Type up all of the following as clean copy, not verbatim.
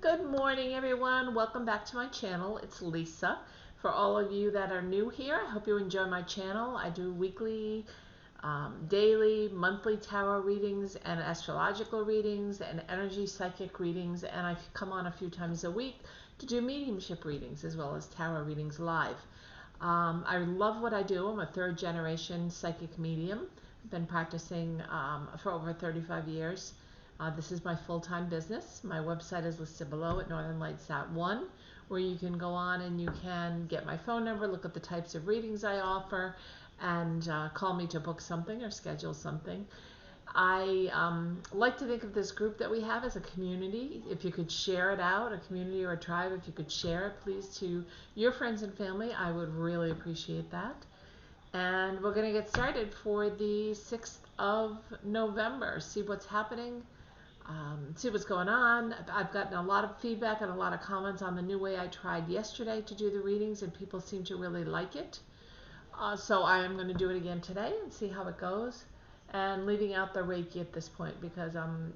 Good morning, everyone. Welcome back to my channel. It's Lisa. For all of you that are new here, I hope you enjoy my channel. I do weekly, daily, monthly tarot readings and astrological readings and energy psychic readings, and I come on a few times a week to do mediumship readings as well as tarot readings live. I love what I do. I'm a third generation psychic medium. I've been practicing for over 35 years. This is my full-time business. My website is listed below at northernlights.one, where you can go on and you can get my phone number, look at the types of readings I offer, and call me to book something or schedule something. I like to think of this group that we have as a community. If you could share it out, a community or a tribe, if you could share it, please, to your friends and family, I would really appreciate that. And we're going to get started for the 6th of November. See what's happening. See what's going on. I've gotten a lot of feedback and a lot of comments on the new way I tried yesterday to do the readings, and people seem to really like it. So I am going to do it again today and see how it goes. And leaving out the Reiki at this point, because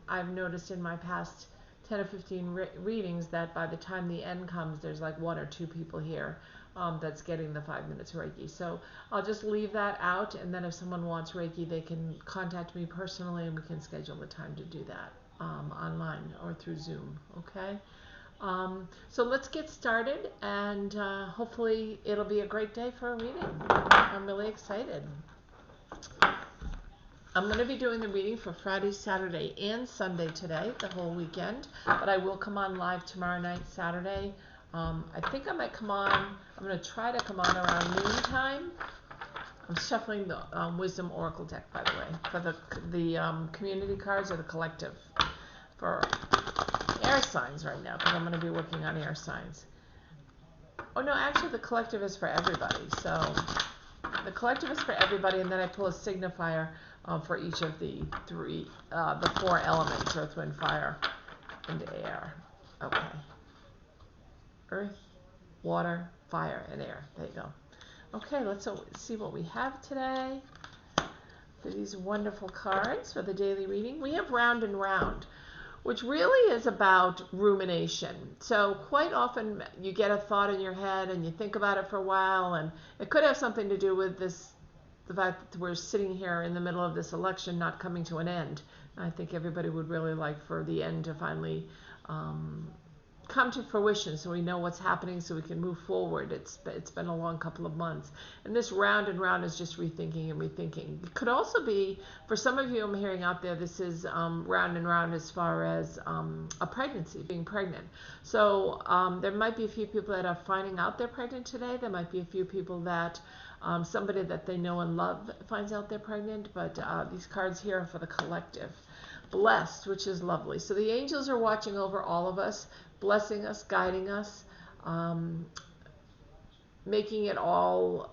I've noticed in my past 10 or 15 readings that by the time the end comes, there's like 1 or 2 people here that's getting the 5 minutes Reiki. So I'll just leave that out, and then if someone wants Reiki, they can contact me personally and we can schedule the time to do that online or through Zoom, okay? So let's get started, and hopefully it'll be a great day for a reading. I'm really excited. I'm going to be doing the reading for Friday, Saturday, and Sunday today, the whole weekend, but I will come on live tomorrow night, Saturday. I think I might come on, I'm going to try to come on around noontime. I'm shuffling the Wisdom Oracle deck, by the way, for the community cards or the collective for air signs right now, because I'm going to be working on air signs. Oh no, actually the collective is for everybody. So the collective is for everybody, and then I pull a signifier for each of the 4 elements: earth, wind, fire, and air. Okay. Earth, water, fire, and air. There you go. Okay, let's see what we have today for these wonderful cards for the daily reading. We have Round and Round, which really is about rumination. So quite often you get a thought in your head and you think about it for a while, and it could have something to do with the fact that we're sitting here in the middle of this election not coming to an end. I think everybody would really like for the end to finally come to fruition, so we know what's happening, so we can move forward. It's been a long couple of months, and this Round and Round is just rethinking and rethinking. It could also be, for some of you I'm hearing out there, this is round and round as far as a pregnancy, being pregnant. So there might be a few people that are finding out they're pregnant today. There might be a few people that somebody that they know and love finds out they're pregnant, but these cards here are for the collective. Blessed, which is lovely. So the angels are watching over all of us, blessing us, guiding us, making it all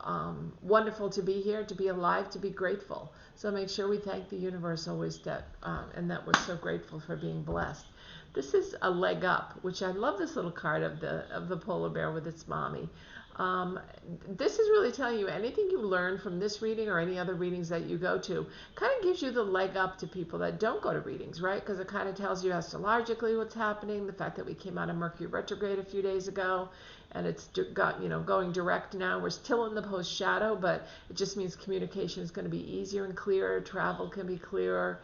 wonderful to be here, to be alive, to be grateful. So make sure we thank the universe always that, and that we're so grateful for being blessed. This is a leg up, which I love this little card of the polar bear with its mommy. This is really telling you anything you learn from this reading or any other readings that you go to kind of gives you the leg up to people that don't go to readings, right? Because it kind of tells you astrologically what's happening, the fact that we came out of Mercury retrograde a few days ago, and it's going direct now. We're still in the post shadow, but it just means communication is going to be easier and clearer, travel can be clearer,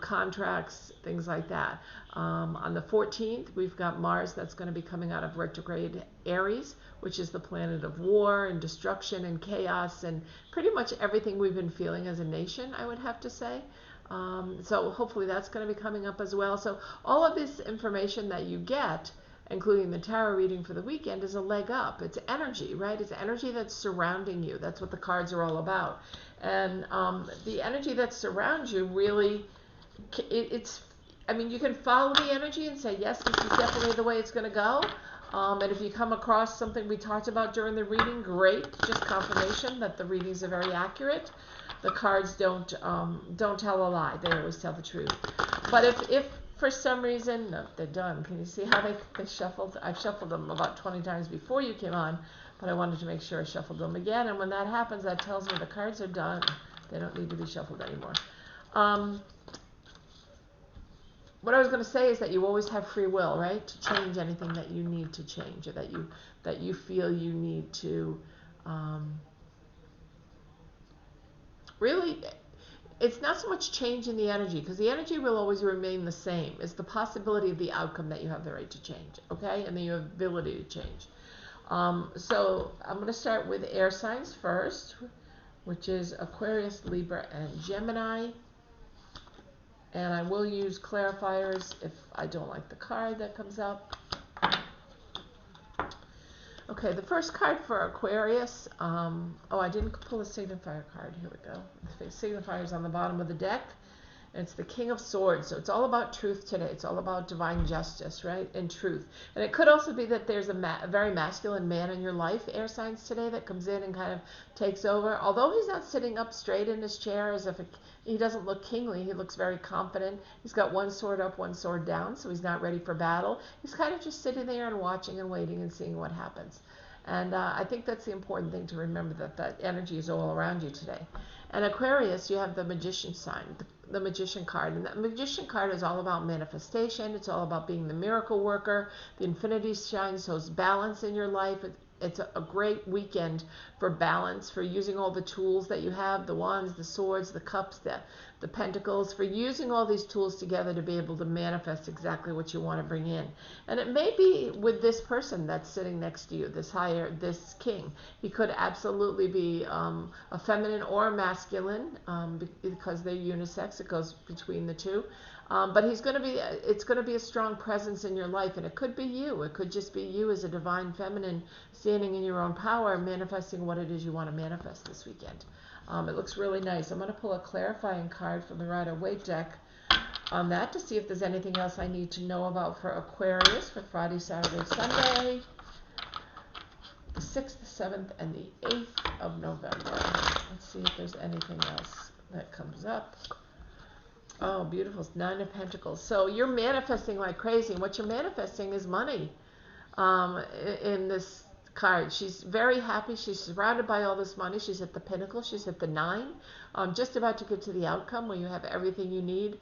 contracts, things like that. On the 14th, we've got Mars that's going to be coming out of retrograde Aries, which is the planet of war and destruction and chaos and pretty much everything we've been feeling as a nation, I would have to say. So hopefully that's going to be coming up as well. So all of this information that you get, including the tarot reading for the weekend, is a leg up. It's energy, right? It's energy that's surrounding you. That's what the cards are all about. And the energy that surrounds you really, I mean, you can follow the energy and say, yes, this is definitely the way it's going to go. And if you come across something we talked about during the reading, great. Just confirmation that the readings are very accurate. The cards don't tell a lie. They always tell the truth. But if for some reason, no, they're done. Can you see how they shuffled? I've shuffled them about 20 times before you came on, but I wanted to make sure I shuffled them again. And when that happens, that tells me the cards are done. They don't need to be shuffled anymore. what I was going to say is that you always have free will, right, to change anything that you need to change, or that you feel you need to really. It's not so much change in the energy, because the energy will always remain the same. It's the possibility of the outcome that you have the right to change, okay, and the ability to change. So I'm going to start with air signs first, which is Aquarius, Libra, and Gemini. And I will use clarifiers if I don't like the card that comes up. Okay, the first card for Aquarius, I didn't pull a signifier card. Here we go. The signifier is on the bottom of the deck. And it's the King of Swords. So it's all about truth today. It's all about divine justice, right? And truth. And it could also be that there's a very masculine man in your life, air signs today, that comes in and kind of takes over. Although he's not sitting up straight in his chair as if he doesn't look kingly. He looks very confident. He's got one sword up, one sword down, so he's not ready for battle. He's kind of just sitting there and watching and waiting and seeing what happens. And I think that's the important thing to remember, that energy is all around you today. And Aquarius, you have the Magician sign, the Magician card. And the Magician card is all about manifestation. It's all about being the miracle worker. The infinity sign shows balance in your life. It's a great weekend for balance, for using all the tools that you have, the wands, the swords, the cups, the pentacles, for using all these tools together to be able to manifest exactly what you want to bring in. And it may be with this person that's sitting next to you, this king. He could absolutely be a feminine or a masculine, because they're unisex. It goes between the two. But it's going to be a strong presence in your life, and it could be you. It could just be you as a divine feminine standing in your own power, manifesting what it is you want to manifest this weekend. It looks really nice. I'm going to pull a clarifying card from the Rider-Waite deck on that to see if there's anything else I need to know about for Aquarius for Friday, Saturday, Sunday, the 6th, the 7th, and the 8th of November. Let's see if there's anything else that comes up. Oh, beautiful. 9 of Pentacles. So you're manifesting like crazy. And what you're manifesting is money in this card. She's very happy. She's surrounded by all this money. She's at the pinnacle. She's at the 9. Just about to get to the outcome where you have everything you need.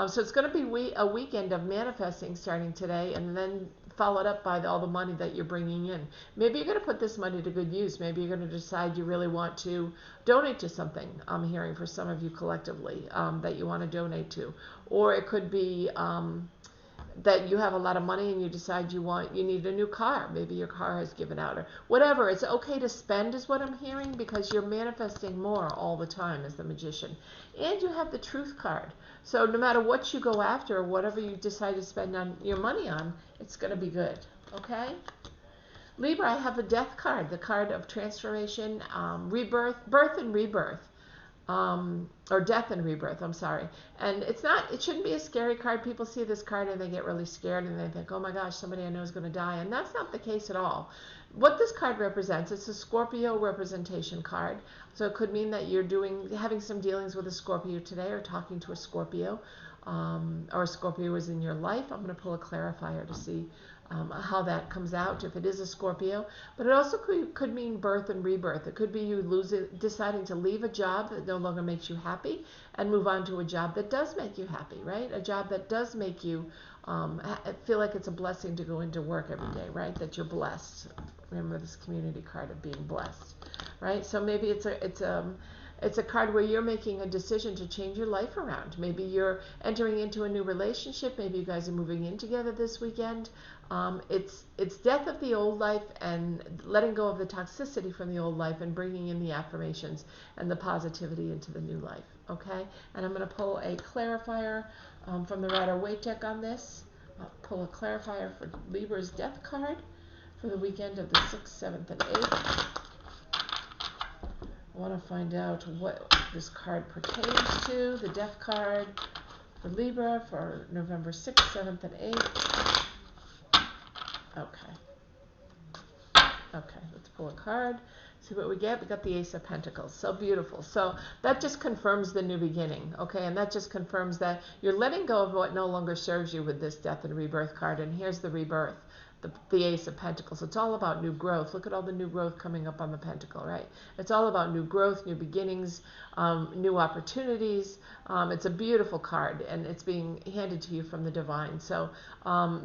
So it's going to be a weekend of manifesting starting today, and then followed up by all the money that you're bringing in. Maybe you're going to put this money to good use. Maybe you're going to decide you really want to donate to something. I'm hearing for some of you collectively that you want to donate to. Or it could be that you have a lot of money and you decide you need a new car. Maybe your car has given out, or whatever. It's okay to spend is what I'm hearing, because you're manifesting more all the time as the Magician. And you have the Truth card. So no matter what you go after, or whatever you decide to spend on your money on, it's going to be good. Okay? Libra, I have the Death card, the card of transformation, rebirth, birth and rebirth. Or death and rebirth, I'm sorry. And it shouldn't be a scary card. People see this card and they get really scared and they think, oh my gosh, somebody I know is going to die. And that's not the case at all. What this card represents, it's a Scorpio representation card. So it could mean that you're having some dealings with a Scorpio today, or talking to a Scorpio, or a Scorpio is in your life. I'm going to pull a clarifier to see how that comes out, if it is a Scorpio. But it also could mean birth and rebirth. It could be you deciding to leave a job that no longer makes you happy and move on to a job that does make you happy, right? A job that does make you feel like it's a blessing to go into work every day, right? That you're blessed. Remember this community card of being blessed, right? So maybe it's a card where you're making a decision to change your life around. Maybe you're entering into a new relationship. Maybe you guys are moving in together this weekend. It's death of the old life and letting go of the toxicity from the old life and bringing in the affirmations and the positivity into the new life. Okay? And I'm going to pull a clarifier from the Rider-Waite deck on this. I'll pull a clarifier for Libra's Death card for the weekend of the 6th, 7th, and 8th. I want to find out what this card pertains to. The Death card for Libra for November 6th, 7th, and 8th. Okay, let's pull a card. See what we get. We got the Ace of Pentacles. So beautiful. So that just confirms the new beginning, okay? And that just confirms that you're letting go of what no longer serves you with this Death and Rebirth card. And here's the rebirth. the Ace of Pentacles. It's all about new growth. Look at all the new growth coming up on the Pentacle, right? It's all about new growth, new beginnings, new opportunities. It's a beautiful card, and it's being handed to you from the divine. So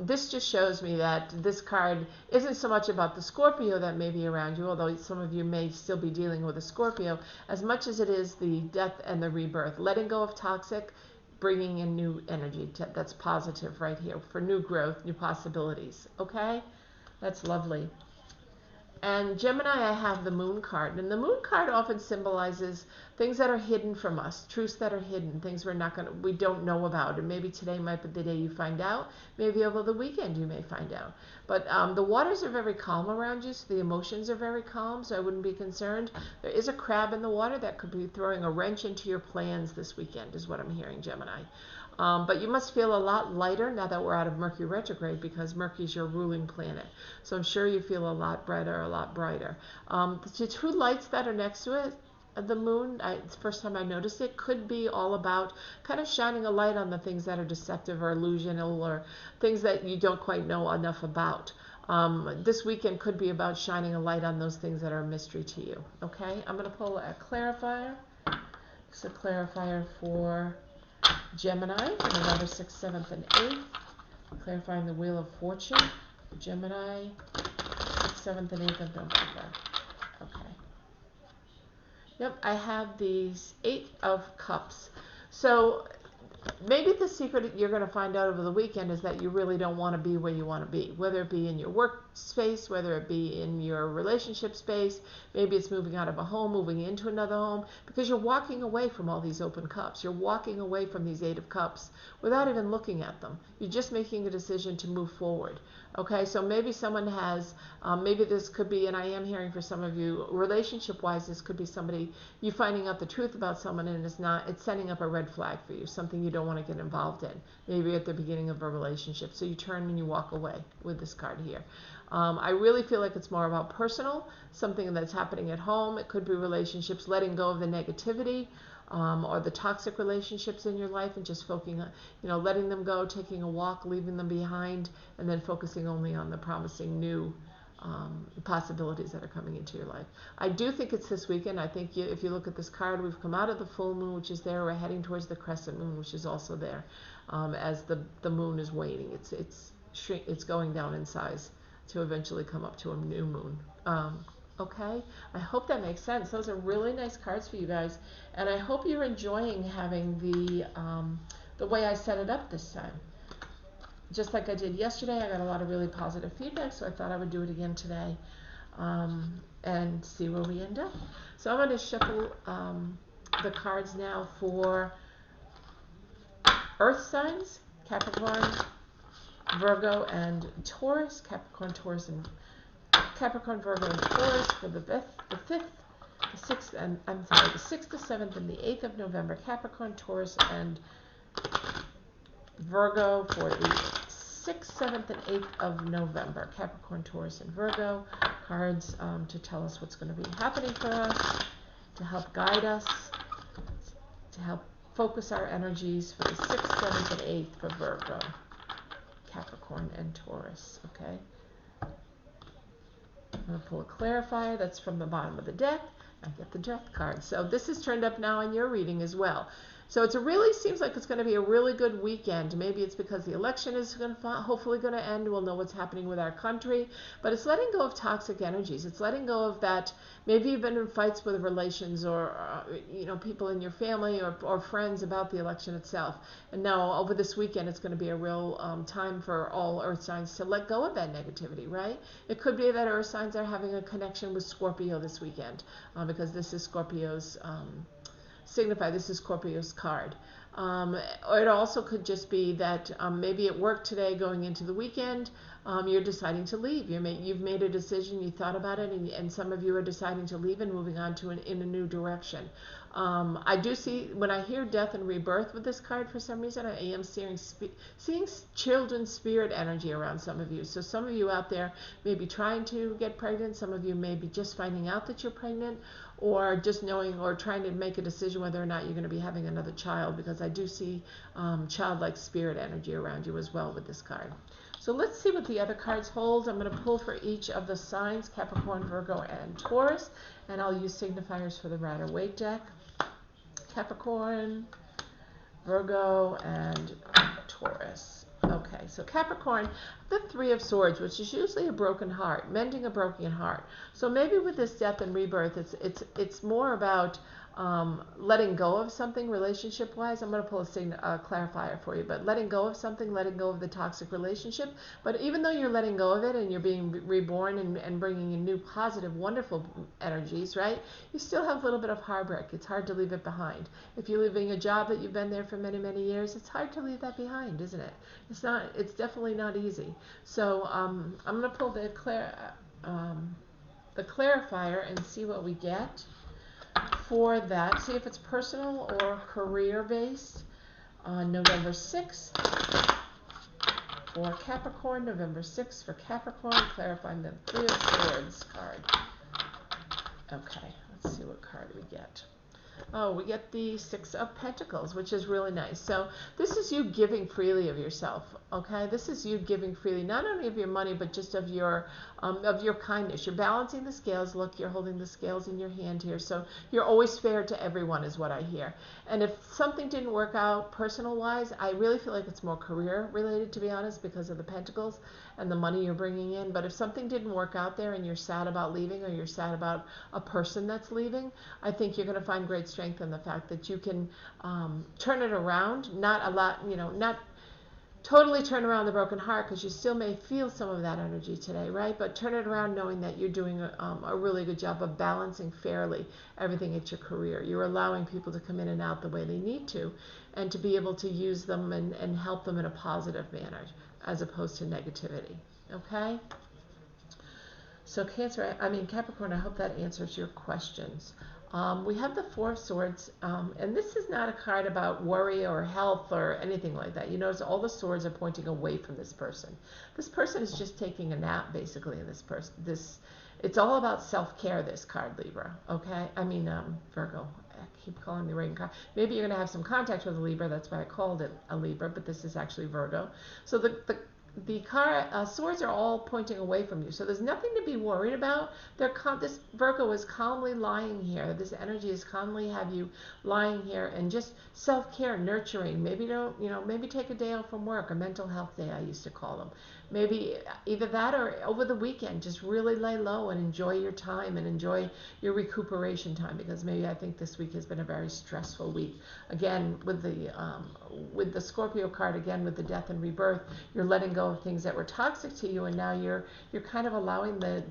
this just shows me that this card isn't so much about the Scorpio that may be around you, although some of you may still be dealing with a Scorpio, as much as it is the death and the rebirth. Letting go of toxic, bringing in new energy. That's positive right here for new growth, new possibilities. Okay? That's lovely. And Gemini, I have the Moon card. And the Moon card often symbolizes things that are hidden from us, truths that are hidden, things we don't know about. And maybe today might be the day you find out. Maybe over the weekend you may find out. But the waters are very calm around you, so the emotions are very calm, so I wouldn't be concerned. There is a crab in the water that could be throwing a wrench into your plans this weekend, is what I'm hearing, Gemini. But you must feel a lot lighter now that we're out of Mercury retrograde, because Mercury is your ruling planet. So I'm sure you feel a lot brighter, a lot brighter. The two lights that are next to it, the moon, it's the first time I noticed it, could be all about kind of shining a light on the things that are deceptive or illusional, or things that you don't quite know enough about. This weekend could be about shining a light on those things that are a mystery to you. Okay, I'm going to pull a clarifier. It's a clarifier for Gemini for November 6th, 7th, and 8th. Clarifying the Wheel of Fortune. Gemini, 6th, 7th, and 8th of November. Okay. Yep, I have these 8 of Cups. So maybe the secret you're going to find out over the weekend is that you really don't want to be where you want to be, whether it be in your work space, whether it be in your relationship space. Maybe it's moving out of a home, moving into another home, because you're walking away from all these open cups. You're walking away from these 8 of Cups without even looking at them. You're just making a decision to move forward. Okay, so maybe someone has, maybe this could be, and I am hearing for some of you, relationship-wise, this could be somebody, you finding out the truth about someone, and it's setting up a red flag for you, something you don't want to get involved in, maybe at the beginning of a relationship. So you turn and you walk away with this card here. I really feel like it's more about personal, something that's happening at home. It could be relationships, letting go of the negativity, or the toxic relationships in your life, and just focusing on, letting them go, taking a walk, leaving them behind, and then focusing only on the promising new possibilities that are coming into your life. I do think it's this weekend. I think if you look at this card, we've come out of the full moon, which is there. We're heading towards the crescent moon, which is also there, as the moon is waning. It's going down in size to eventually come up to a new moon. Okay, I hope that makes sense. Those are really nice cards for you guys, and I hope you're enjoying having the way I set it up this time. Just like I did yesterday, I got a lot of really positive feedback, so I thought I would do it again today, and see where we end up. So I'm going to shuffle the cards now for Earth signs: Capricorn, Virgo, and Taurus. Capricorn, Virgo, and Taurus for the 5th, the 6th, and the 6th, the 7th, and the 8th of November. Capricorn, Taurus, and Virgo for the 6th, 7th, and 8th of November. Capricorn, Taurus, and Virgo. Cards to tell us what's going to be happening for us, to help guide us, to help focus our energies for the 6th, 7th, and 8th for Virgo, Capricorn, and Taurus. Okay. I'm going to pull a clarifier. That's from the bottom of the deck. I get the death card. So this is turned up now in your reading as well. So it really seems like it's going to be a really good weekend. Maybe it's because the election is hopefully going to end. We'll know what's happening with our country. But it's letting go of toxic energies. It's letting go of that. Maybe you've been in fights with relations, or people in your family, or friends about the election itself. And now over this weekend, it's going to be a real time for all Earth signs to let go of that negativity, right? It could be that Earth signs are having a connection with Scorpio this weekend, because this is Scorpio's this is Scorpio's card. Or it also could just be that maybe at work today, going into the weekend, you're deciding to leave. You've made a decision, you thought about it, and some of you are deciding to leave and moving on to in a new direction. I do see, when I hear death and rebirth with this card, for some reason, I am seeing children's spirit energy around some of you. So some of you out there may be trying to get pregnant. Some of you may be just finding out that you're pregnant, or just knowing, or trying to make a decision whether or not you're going to be having another child, because I do see childlike spirit energy around you as well with this card. So let's see what the other cards hold. I'm going to pull for each of the signs, Capricorn, Virgo, and Taurus, and I'll use signifiers for the Rider-Waite deck. Capricorn, Virgo, and Taurus. Okay, so Capricorn, the Three of Swords, which is usually a broken heart, mending a broken heart. So maybe with this death and rebirth, it's more about letting go of something relationship-wise. I'm going to pull a clarifier for you, but letting go of something, letting go of the toxic relationship. But even though you're letting go of it and you're being reborn and bringing in new, positive, wonderful energies, right? You still have a little bit of heartbreak. It's hard to leave it behind. If you're leaving a job that you've been there for many, many years, it's hard to leave that behind, isn't it? It's definitely not easy. So I'm going to pull the clarifier and see what we get for that. See if it's personal or career based on November 6th for Capricorn. November 6th for Capricorn, clarifying the Three of Swords card. Okay, let's see what card we get. Oh, we get the Six of Pentacles, which is really nice. So this is you giving freely of yourself, okay? This is you giving freely, not only of your money, but just of your kindness. You're balancing the scales. Look, you're holding the scales in your hand here. So you're always fair to everyone is what I hear. And if something didn't work out personal-wise, I really feel like it's more career-related, to be honest, because of the Pentacles and the money you're bringing in. But if something didn't work out there and you're sad about leaving, or you're sad about a person that's leaving, I think you're going to find great strength in the fact that you can turn it around. Not totally turn around the broken heart, because you still may feel some of that energy today, right? But turn it around knowing that you're doing a really good job of balancing fairly everything at your career. You're allowing people to come in and out the way they need to, and to be able to use them and help them in a positive manner as opposed to negativity, okay? So Capricorn, I hope that answers your questions. We have the Four of Swords, and this is not a card about worry or health or anything like that. You notice all the swords are pointing away from this person. This person is just taking a nap, basically, in this person. It's all about self-care, this card, Libra, okay? Virgo. I keep calling the rain card. Maybe you're going to have some contact with a Libra. That's why I called it a Libra, but this is actually Virgo. So the swords are all pointing away from you. So there's nothing to be worried about. This Virgo is calmly lying here. This energy is calmly have you lying here and just self-care, nurturing. Maybe maybe take a day off from work, a mental health day, I used to call them. Maybe either that or over the weekend, just really lay low and enjoy your time and enjoy your recuperation time, because maybe I think this week has been a very stressful week. Again, with the Scorpio card, again with the death and rebirth, you're letting go of things that were toxic to you, and now you're kind of allowing the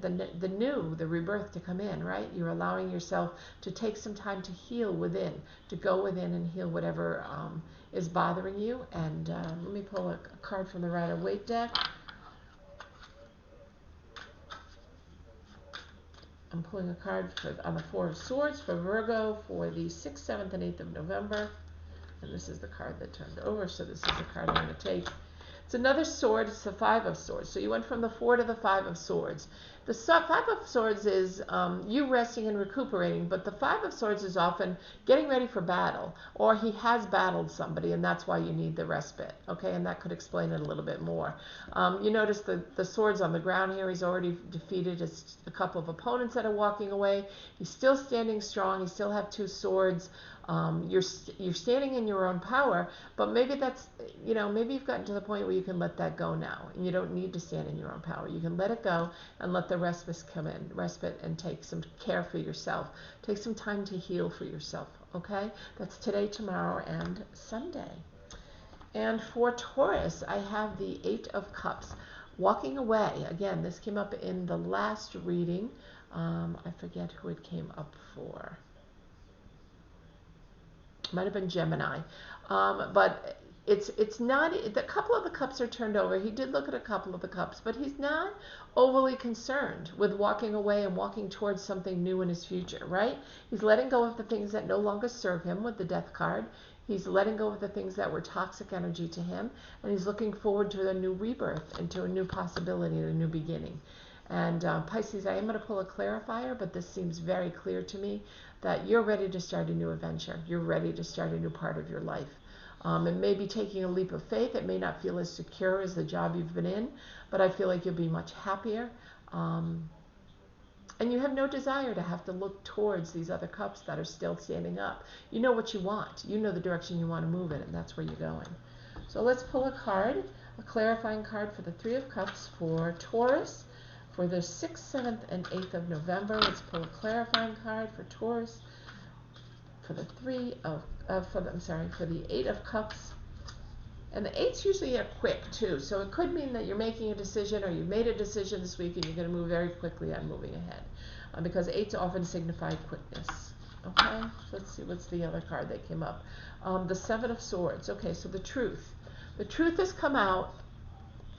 rebirth to come in, right? You're allowing yourself to take some time to heal within, to go within and heal whatever is bothering you. And let me pull a card from the Rider-Waite deck. I'm pulling a card on the Four of Swords for Virgo for the 6th, 7th, and 8th of November. And this is the card that turned over, so this is the card I'm going to take. It's another sword. It's the Five of Swords. So you went from the Four to the Five of Swords. The Five of Swords is you resting and recuperating, but the Five of Swords is often getting ready for battle, or he has battled somebody, and that's why you need the respite, okay? And that could explain it a little bit more. You notice the swords on the ground here. He's already defeated a couple of opponents that are walking away. He's still standing strong. He still have two swords. You're standing in your own power, but maybe that's, maybe you've gotten to the point where you can let that go now, and you don't need to stand in your own power. You can let it go and let the respite come in, and take some care for yourself. Take some time to heal for yourself, okay? That's today, tomorrow, and Sunday. And for Taurus, I have the Eight of Cups. Walking away. Again, this came up in the last reading. I forget who it came up for. Might have been Gemini, but it's not. A couple of the cups are turned over. He did look at a couple of the cups, but he's not overly concerned with walking away and walking towards something new in his future, right? He's letting go of the things that no longer serve him with the Death card. He's letting go of the things that were toxic energy to him, and he's looking forward to a new rebirth, into a new possibility, and a new beginning. And Pisces, I am going to pull a clarifier, but this seems very clear to me that you're ready to start a new adventure. You're ready to start a new part of your life. It may be taking a leap of faith. It may not feel as secure as the job you've been in, but I feel like you'll be much happier. And you have no desire to have to look towards these other cups that are still standing up. You know what you want. You know the direction you want to move in, and that's where you're going. So let's pull a card, a clarifying card for the Three of Cups for Taurus for the 6th, 7th, and 8th of November. Let's pull a clarifying card for Taurus for the for the 8 of Cups. And the 8s usually are quick too, so it could mean that you're making a decision or you've made a decision this week and you're going to move very quickly on moving ahead, because 8s often signify quickness. Okay, so let's see what's the other card that came up. The 7 of Swords. Okay, so the truth. The truth has come out,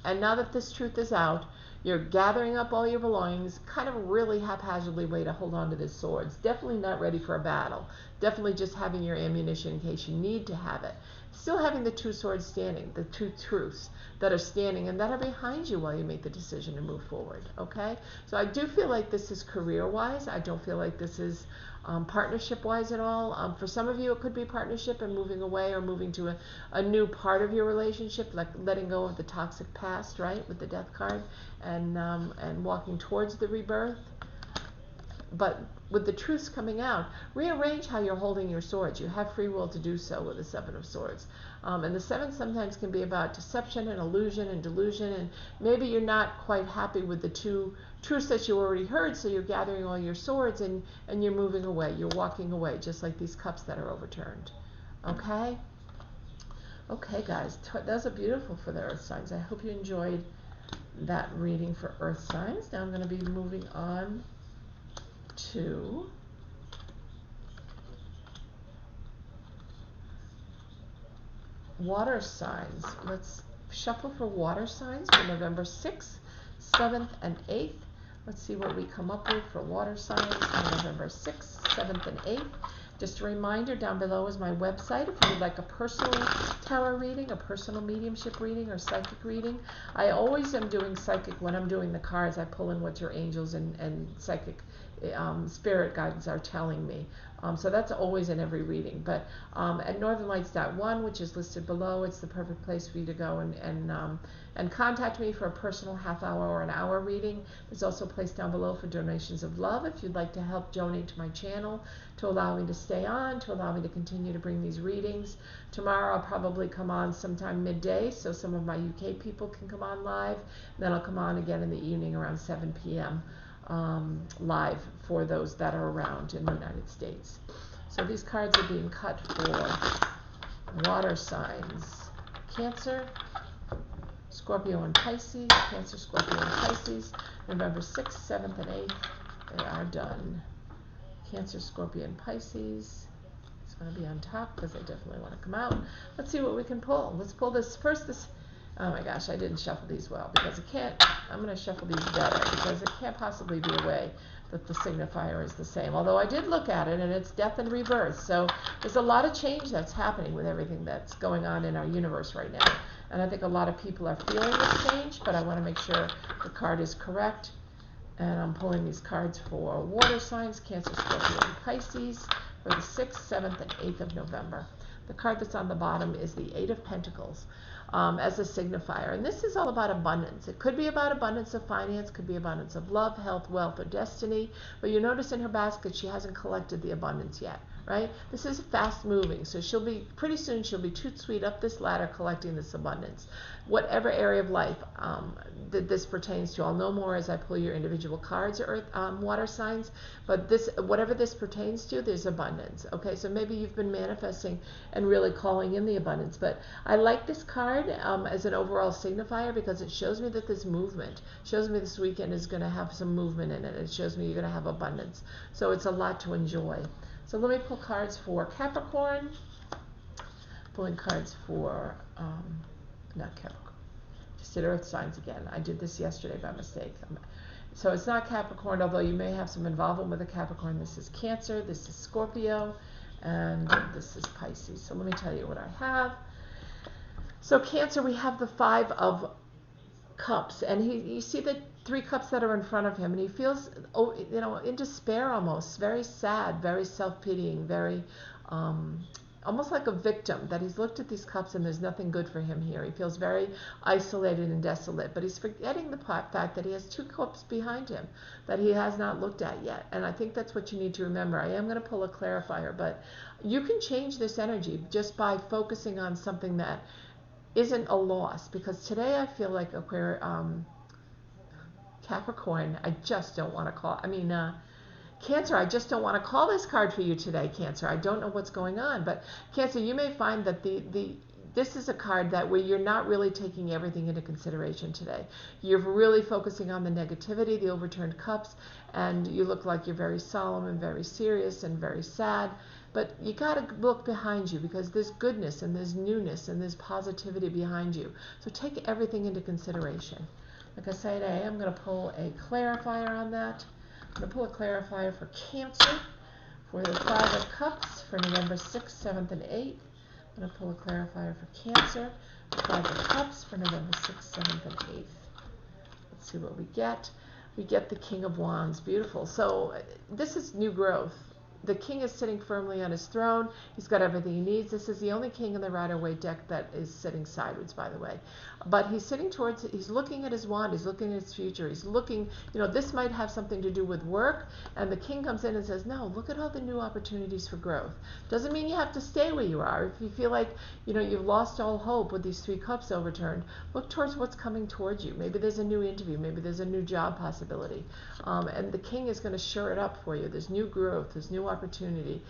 and now that this truth is out, you're gathering up all your belongings, kind of a really haphazardly way to hold on to this swords. Definitely not ready for a battle. Definitely just having your ammunition in case you need to have it. Still having the two swords standing, the two truths that are standing and that are behind you while you make the decision to move forward, okay? So I do feel like this is career-wise. I don't feel like this is partnership-wise at all. For some of you, it could be partnership and moving away or moving to a new part of your relationship, like letting go of the toxic past, right, with the Death card, and walking towards the rebirth. But with the truths coming out, rearrange how you're holding your swords. You have free will to do so with the 7 of Swords. And the 7 sometimes can be about deception and illusion and delusion, and maybe you're not quite happy with the two truths that you already heard, so you're gathering all your swords and you're moving away. You're walking away, just like these cups that are overturned. Okay? Okay, guys. Those are beautiful for the earth signs. I hope you enjoyed that reading for earth signs. Now I'm going to be moving on to water signs. Let's shuffle for water signs for November 6th, 7th, and 8th. Let's see what we come up with for water signs on November 6th, 7th, and 8th. Just a reminder, down below is my website if you would like a personal tarot reading, a personal mediumship reading, or psychic reading. I always am doing psychic when I'm doing the cards. I pull in what your angels and psychic spirit guides are telling me. So that's always in every reading. But at northernlights.one, which is listed below, it's the perfect place for you to go and contact me for a personal half-hour or an hour reading. There's also a place down below for donations of love if you'd like to help donate to my channel to allow me to stay on, to allow me to continue to bring these readings. Tomorrow I'll probably come on sometime midday so some of my UK people can come on live. Then I'll come on again in the evening around 7 p.m. Live for those that are around in the United States. So these cards are being cut for water signs: Cancer, Scorpio, and Pisces. Cancer, Scorpio, and Pisces. November 6th, 7th, and 8th. They are done. Cancer, Scorpio, and Pisces. It's going to be on top because they definitely want to come out. Let's see what we can pull. Let's pull this first. Oh my gosh, I didn't shuffle these well because it can't. I'm going to shuffle these better because it can't possibly be a way that the signifier is the same. Although I did look at it and it's death and rebirth. So there's a lot of change that's happening with everything that's going on in our universe right now. And I think a lot of people are feeling this change, but I want to make sure the card is correct. And I'm pulling these cards for water signs: Cancer, Scorpio, and Pisces for the 6th, 7th, and 8th of November. The card that's on the bottom is the 8 of Pentacles. As a signifier. And this is all about abundance. It could be about abundance of finance, could be abundance of love, health, wealth, or destiny. But you notice in her basket she hasn't collected the abundance yet, right? This is fast moving. So pretty soon she'll be toot sweet up this ladder collecting this abundance. Whatever area of life that this pertains to. I'll know more as I pull your individual cards, or water signs. But whatever this pertains to, there's abundance. Okay, so maybe you've been manifesting and really calling in the abundance. But I like this card as an overall signifier because it shows me that there's movement. It shows me this weekend is going to have some movement in it. It shows me you're going to have abundance. So it's a lot to enjoy. So let me pull cards for Capricorn. Pulling cards for, not Capricorn. Just did earth signs again. I did this yesterday by mistake. So it's not Capricorn, although you may have some involvement with a Capricorn. This is Cancer, this is Scorpio, and this is Pisces. So let me tell you what I have. So Cancer, we have the 5 of Cups, and you see the 3 cups that are in front of him, and he feels, in despair almost, very sad, very self-pitying, very almost like a victim, that he's looked at these cups and there's nothing good for him here. He feels very isolated and desolate, but he's forgetting the fact that he has 2 cups behind him that he has not looked at yet. And I think that's what you need to remember. I am going to pull a clarifier, but you can change this energy just by focusing on something that isn't a loss, because today I feel like Capricorn, I just don't want to call, Cancer, I just don't want to call this card for you today, Cancer. I don't know what's going on, but Cancer, you may find that this is a card that where you're not really taking everything into consideration today. You're really focusing on the negativity, the overturned cups, and you look like you're very solemn and very serious and very sad. But you got to look behind you, because there's goodness and there's newness and there's positivity behind you. So take everything into consideration. Like I say today, I'm going to pull a clarifier on that. I'm going to pull a clarifier for Cancer for the 5 of Cups for November 6th, 7th, and 8th. I'm going to pull a clarifier for Cancer, 5 of Cups for November 6th, 7th, and 8th. Let's see what we get. We get the King of Wands. Beautiful. So this is new growth. The king is sitting firmly on his throne. He's got everything he needs. This is the only king in the Rider-Waite deck that is sitting sideways, by the way. But he's sitting towards, he's looking at his wand, he's looking at his future, he's looking, this might have something to do with work, and the king comes in and says, no, look at all the new opportunities for growth. Doesn't mean you have to stay where you are. If you feel like, you've lost all hope with these 3 cups overturned, look towards what's coming towards you. Maybe there's a new interview, maybe there's a new job possibility. And the king is going to sure it up for you. There's new growth, there's new opportunity,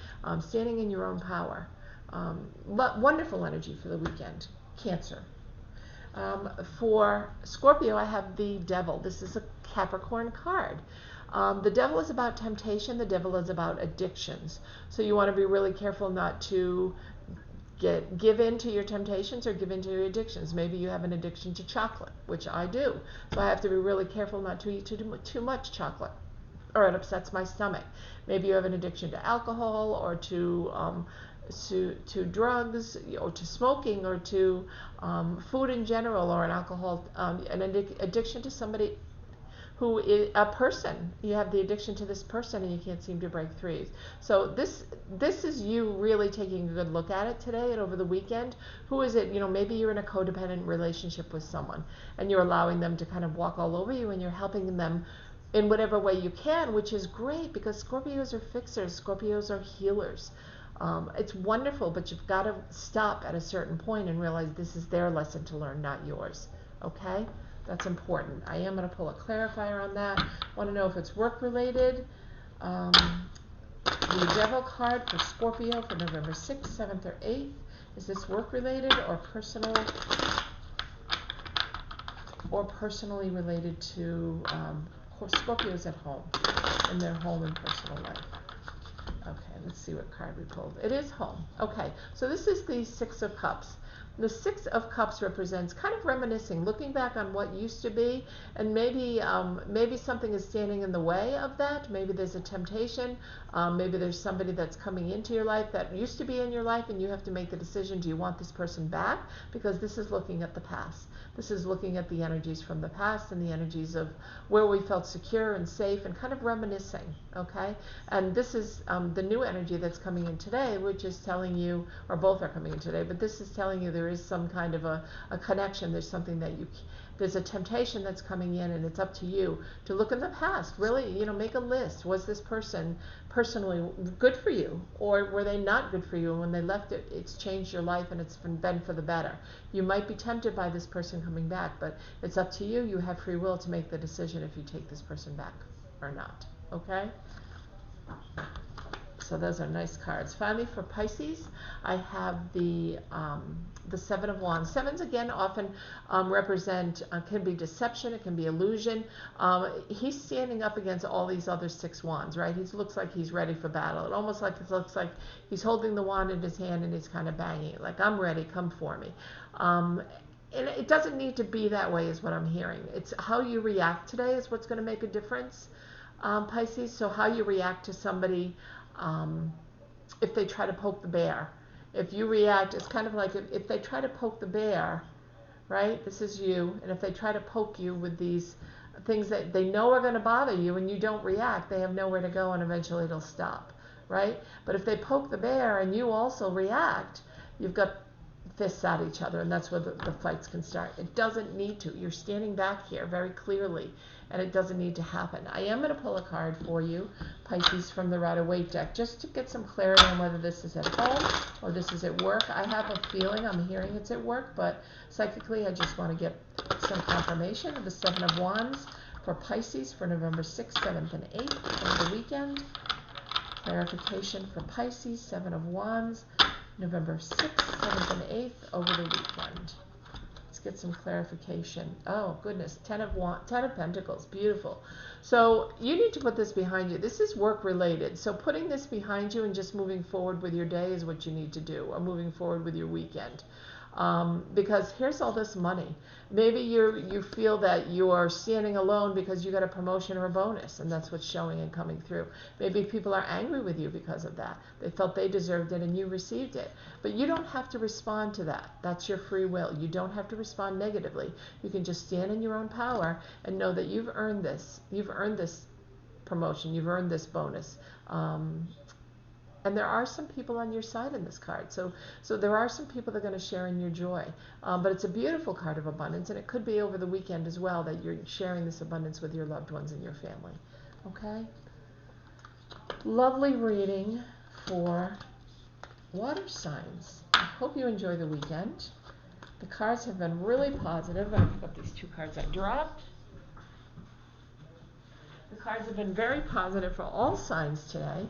standing in your own power. Wonderful energy for the weekend, Cancer. For Scorpio, I have the Devil. This is a Capricorn card. The Devil is about temptation. The Devil is about addictions. So you want to be really careful not to give in to your temptations or give in to your addictions. Maybe you have an addiction to chocolate, which I do. So I have to be really careful not to eat too much chocolate, or it upsets my stomach. Maybe you have an addiction to alcohol, or to drugs, or to smoking, or to food in general, or an addiction to somebody who is a person. You have the addiction to this person and you can't seem to break free. So this is you really taking a good look at it today and over the weekend. Who is it? Maybe you're in a codependent relationship with someone and you're allowing them to kind of walk all over you, and you're helping them in whatever way you can, which is great, because Scorpios are fixers, Scorpios are healers. It's wonderful, but you've got to stop at a certain point and realize this is their lesson to learn, not yours. Okay? That's important. I am going to pull a clarifier on that. Want to know if it's work-related. The Devil card for Scorpio for November 6th, 7th, or 8th. Is this work-related or personal, or personally related to Scorpios at home, in their home and personal life? Okay, let's see what card we pulled. It is home. Okay, so this is the 6 of Cups. The 6 of Cups represents kind of reminiscing, looking back on what used to be, and maybe something is standing in the way of that. Maybe there's a temptation. Maybe there's somebody that's coming into your life that used to be in your life, and you have to make the decision, do you want this person back? Because this is looking at the past. This is looking at the energies from the past and the energies of where we felt secure and safe and kind of reminiscing, okay? And this is the new energy that's coming in today, which is telling you, or both are coming in today, but this is telling you there is some kind of a connection. There's something that there's a temptation that's coming in, and it's up to you to look in the past. Really, make a list. Was this person personally good for you, or were they not good for you? And when they left, it's changed your life, and it's been for the better. You might be tempted by this person coming back, but it's up to you. You have free will to make the decision if you take this person back or not. Okay? So those are nice cards. Finally, for Pisces, I have the 7 of Wands. Sevens, again, often represent, can be deception, it can be illusion. He's standing up against all these other 6 wands, right? He looks like he's ready for battle. It almost looks like he's holding the wand in his hand and he's kind of banging it, like, I'm ready, come for me. And it doesn't need to be that way, is what I'm hearing. It's how you react today is what's going to make a difference, Pisces. So how you react to somebody, if they try to poke the bear. If you react, it's kind of like if they try to poke the bear, right? This is you. And if they try to poke you with these things that they know are going to bother you and you don't react, they have nowhere to go and eventually it'll stop. right? But if they poke the bear and you also react, you've got fists at each other, and that's where the fights can start. It doesn't need to. You're standing back here very clearly, and it doesn't need to happen. I am going to pull a card for you, Pisces, from the Rider-Waite deck, just to get some clarity on whether this is at home or this is at work. I have a feeling, I'm hearing it's at work, but psychically I just want to get some confirmation of the Seven of Wands for Pisces for November 6th, 7th, and 8th over the weekend. Clarification for Pisces, Seven of Wands, November 6th, 7th, and 8th over the weekend. Let's get some clarification. Oh, goodness. Ten of Pentacles. Beautiful. So you need to put this behind you. This is work related. So putting this behind you and just moving forward with your day is what you need to do, or moving forward with your weekend. Because here's all this money. Maybe you feel that you're standing alone because you got a promotion or a bonus, and that's what's showing and coming through. Maybe people are angry with you because of that. They felt they deserved it and you received it. But you don't have to respond to that. That's your free will. You don't have to respond negatively. You can just stand in your own power and know that you've earned this. You've earned this promotion. You've earned this bonus. And there are some people on your side in this card. So there are some people that are going to share in your joy. But it's a beautiful card of abundance, and it could be over the weekend as well that you're sharing this abundance with your loved ones and your family. Okay? Lovely reading for water signs. I hope you enjoy the weekend. The cards have been really positive. I pick up these two cards I dropped. The cards have been very positive for all signs today.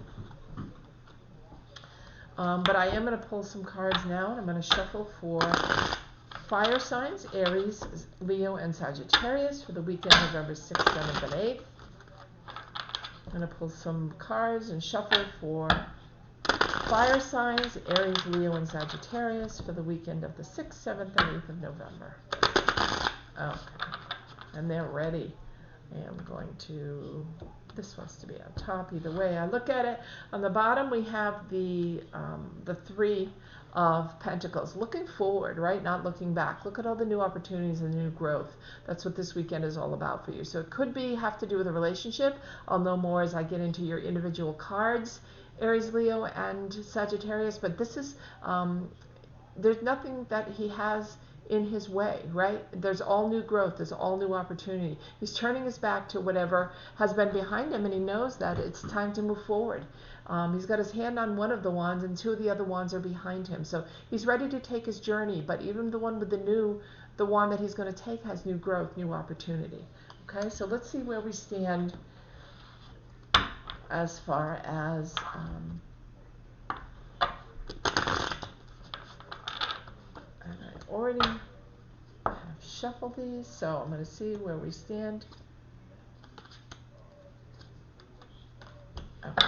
But I am going to pull some cards now, and I'm going to shuffle for fire signs, Aries, Leo, and Sagittarius for the weekend, November 6th, 7th, and 8th. I'm going to pull some cards and shuffle for fire signs, Aries, Leo, and Sagittarius for the weekend of the 6th, 7th, and 8th of November. Okay. And they're ready. I'm going to, this wants to be on top either way I look at it. On the bottom we have the Three of Pentacles. Looking forward, right? Not looking back. Look at all the new opportunities and new growth. That's what this weekend is all about for you. So it could have to do with a relationship. I'll know more as I get into your individual cards, Aries, Leo, and Sagittarius. But this is, there's nothing that he has in his way, right? There's all new growth. There's all new opportunity. He's turning his back to whatever has been behind him, and he knows that it's time to move forward. He's got his hand on one of the wands, and two of the other wands are behind him. So he's ready to take his journey, but even the one with the wand that he's going to take has new growth, new opportunity. Okay, so let's see where we stand as far as already have shuffled these, so I'm going to see where we stand. Okay.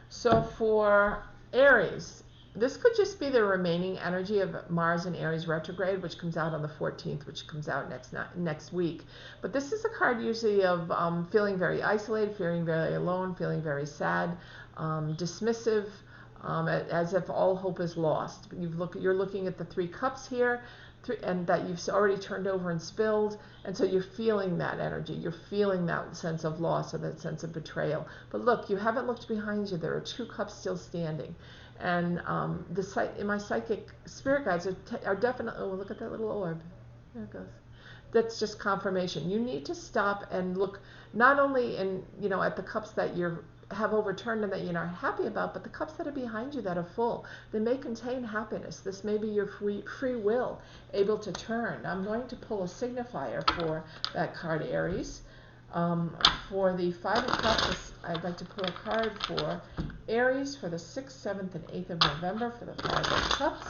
So for Aries, this could just be the remaining energy of Mars in Aries retrograde, which comes out on the 14th, which comes out next week. But this is a card usually of feeling very isolated, feeling very alone, feeling very sad, dismissive, as if all hope is lost. You're looking at the Three Cups here, and that you've already turned over and spilled, and so you're feeling that energy. You're feeling that sense of loss or that sense of betrayal. But look, you haven't looked behind you. There are two cups still standing. And in my psychic spirit guides are definitely, oh, look at that little orb. There it goes. That's just confirmation. You need to stop and look not only at the cups that you have overturned and that you're not happy about, but the cups that are behind you that are full. They may contain happiness. This may be your free will able to turn. I'm going to pull a signifier for that card, Aries. For the Five of Cups, I'd like to pull a card for Aries for the 6th, 7th, and 8th of November for the Five of Cups.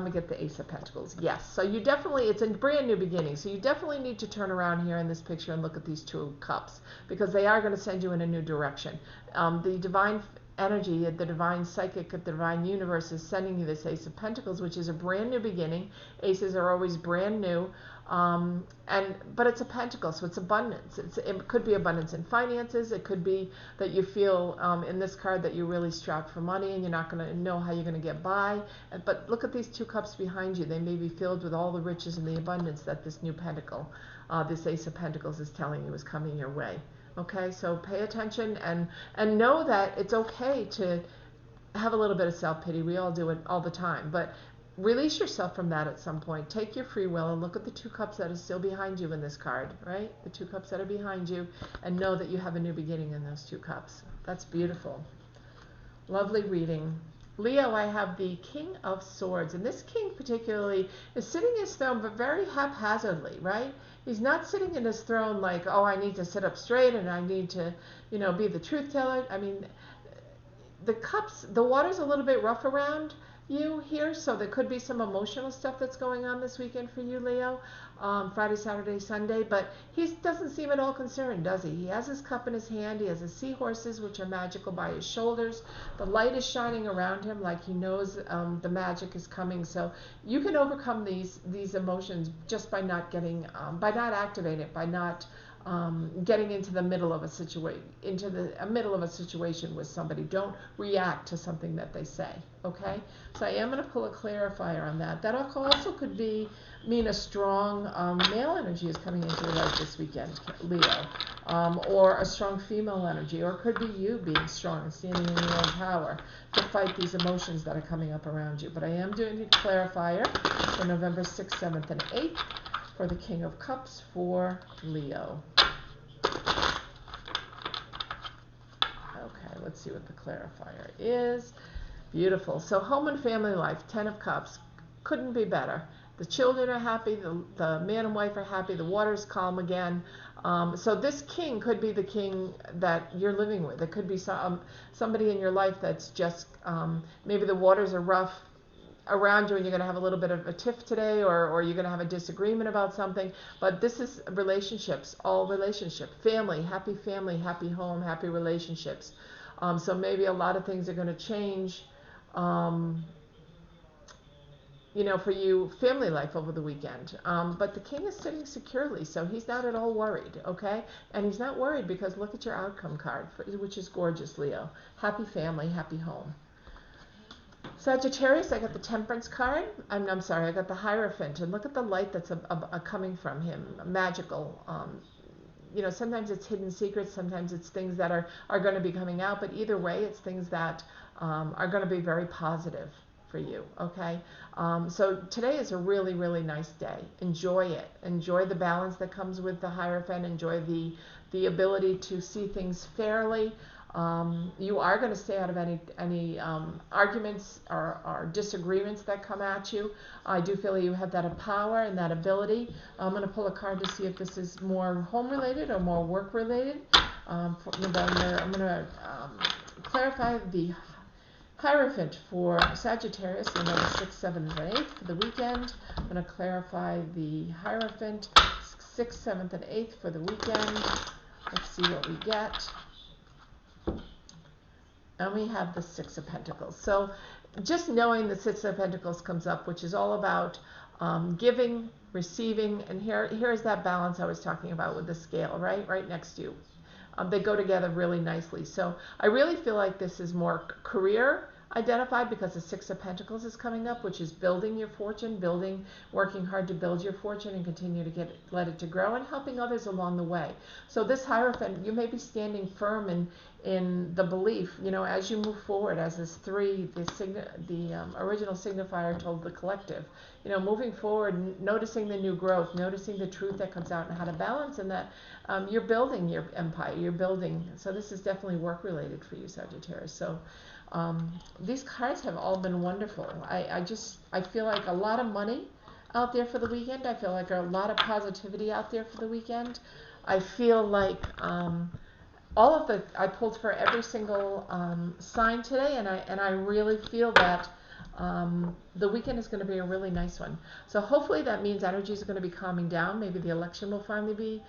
We get the Ace of Pentacles. Yes, so you definitely, it's a brand new beginning. So you definitely need to turn around here in this picture and look at these two cups, because they are going to send you in a new direction. The divine energy, the divine psychic, the divine universe is sending you this Ace of Pentacles, which is a brand new beginning. Aces are always brand new. But it's a pentacle, so it's abundance. It could be abundance in finances. It could be that you feel in this card that you're really strapped for money and you're not going to know how you're going to get by. But look at these two cups behind you. They may be filled with all the riches and the abundance that this new pentacle, this Ace of Pentacles is telling you is coming your way. Okay, so pay attention and know that it's okay to have a little bit of self-pity. We all do it all the time, but release yourself from that at some point. Take your free will and look at the 2 cups that are still behind you in this card, right? The 2 cups that are behind you, and know that you have a new beginning in those 2 cups. That's beautiful. Lovely reading. Leo, I have the King of Swords, and this king particularly is sitting in his throne, but very haphazardly, right? He's not sitting in his throne like, oh, I need to sit up straight and I need to, be the truth teller. I mean, the water's a little bit rough around you here, so there could be some emotional stuff that's going on this weekend for you, Leo. Friday, Saturday, Sunday, but he doesn't seem at all concerned, does he? He has his cup in his hand. He has his seahorses, which are magical, by his shoulders. The light is shining around him, like he knows the magic is coming. So you can overcome these emotions just by not activating it, by not getting into the middle of a situation with somebody. Don't react to something that they say. Okay, so I am going to pull a clarifier on that. That also could mean a strong male energy is coming into your life this weekend, Leo, or a strong female energy, or it could be you being strong and standing in your own power to fight these emotions that are coming up around you. But I am doing a clarifier for November 6th, 7th, and 8th for the King of Cups for Leo. Okay, let's see what the clarifier is. Beautiful. So home and family life, 10 of Cups. Couldn't be better. The children are happy. The man and wife are happy. The water's calm again. So this king could be the king that you're living with. It could be somebody in your life that's just, maybe the waters are rough around you and you're going to have a little bit of a tiff today, or you're going to have a disagreement about something. But this is relationships, all relationship, family, happy home, happy relationships. So maybe a lot of things are going to change, for you, family life over the weekend. But the king is sitting securely, so he's not at all worried, okay? And he's not worried because look at your outcome card, which is gorgeous, Leo. Happy family, happy home. Sagittarius, I got the Temperance card. I'm sorry, I got the Hierophant. And look at the light that's coming from him, magical. Sometimes it's hidden secrets, sometimes it's things that are going to be coming out, but either way, it's things that are going to be very positive for you, okay? So today is a really, really nice day. Enjoy it. Enjoy the balance that comes with the Hierophant. Enjoy the ability to see things fairly. You are going to stay out of any arguments or disagreements that come at you. I do feel you have that power and that ability. I'm going to pull a card to see if this is more home related or more work related. For November, I'm going to clarify the Hierophant for Sagittarius, November 6th, 7th, and 8th for the weekend. I'm going to clarify the Hierophant 6th, 7th, and 8th for the weekend. Let's see what we get. And we have the Six of Pentacles. So just knowing the Six of Pentacles comes up, which is all about giving, receiving, and here is that balance I was talking about with the scale, right next to you. They go together really nicely. So I really feel like this is more career identified because the Six of Pentacles is coming up, which is building your fortune, working hard to build your fortune and continue to let it to grow, and helping others along the way. So this Hierophant, you may be standing firm in the belief, as you move forward, as this 3, the original signifier told the collective, moving forward, noticing the new growth, noticing the truth that comes out and how to balance, and that you're building your empire, so this is definitely work related for you, Sagittarius. So these cards have all been wonderful. I feel like a lot of money out there for the weekend. I feel like a lot of positivity out there for the weekend. I feel like I pulled for every single sign today, and I really feel that the weekend is going to be a really nice one. So hopefully that means energies are going to be calming down. Maybe the election will finally be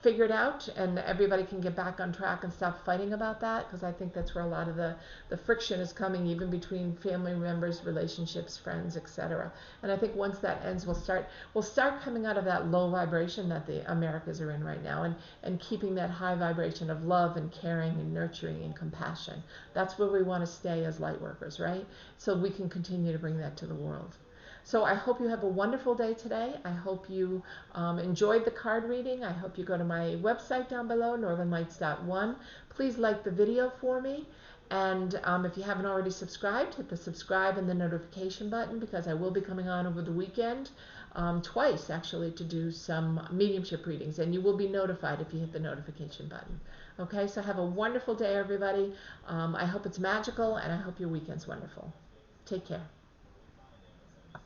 figured out and everybody can get back on track and stop fighting about that, because I think that's where a lot of the friction is coming, even between family members, relationships, friends, etc. And I think once that ends, we'll start coming out of that low vibration that the Americas are in right now, and keeping that high vibration of love and caring and nurturing and compassion. That's where we want to stay as light workers, right? So we can continue to bring that to the world. So I hope you have a wonderful day today. I hope you enjoyed the card reading. I hope you go to my website down below, northernlights.one. Please like the video for me. And if you haven't already subscribed, hit the subscribe and the notification button, because I will be coming on over the weekend, twice actually, to do some mediumship readings. And you will be notified if you hit the notification button. Okay, so have a wonderful day, everybody. I hope it's magical, and I hope your weekend's wonderful. Take care.